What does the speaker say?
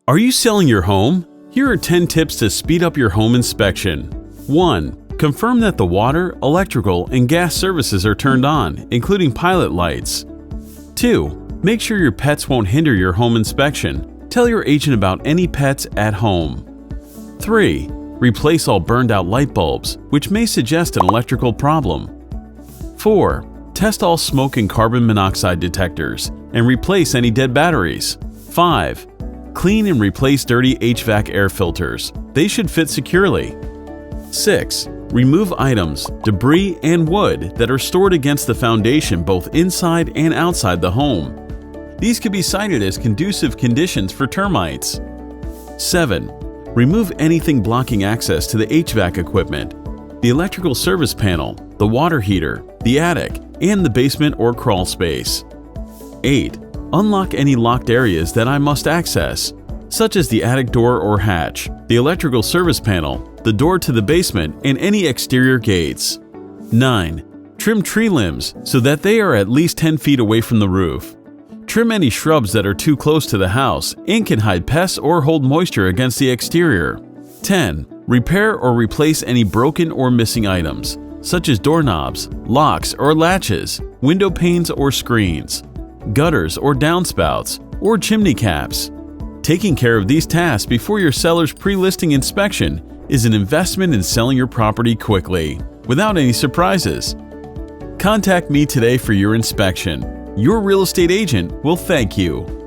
Are you selling your home? Here are 10 tips to speed up your home inspection. 1. Confirm that the water, electrical, and gas services are turned on, including pilot lights. 2. Make sure your pets won't hinder your home inspection. Tell your agent about any pets at home. 3. Replace all burned out light bulbs, which may suggest an electrical problem. 4. Test all smoke and carbon monoxide detectors and replace any dead batteries. 5. Clean and replace dirty HVAC air filters. They should fit securely. 6. Remove items, debris, and wood that are stored against the foundation both inside and outside the home. These could be cited as conducive conditions for termites. 7. Remove anything blocking access to the HVAC equipment, the electrical service panel, the water heater, the attic, and the basement or crawl space. 8. Unlock any locked areas that I must access, such as the attic door or hatch, the electrical service panel, the door to the basement, and any exterior gates. 9. Trim tree limbs so that they are at least 10 feet away from the roof. Trim any shrubs that are too close to the house and can hide pests or hold moisture against the exterior. 10. Repair or replace any broken or missing items, such as doorknobs, locks or latches, window panes or screens, gutters or downspouts, or chimney caps. Taking care of these tasks before your seller's pre-listing inspection is an investment in selling your property quickly, without any surprises. Contact me today for your inspection. Your real estate agent will thank you.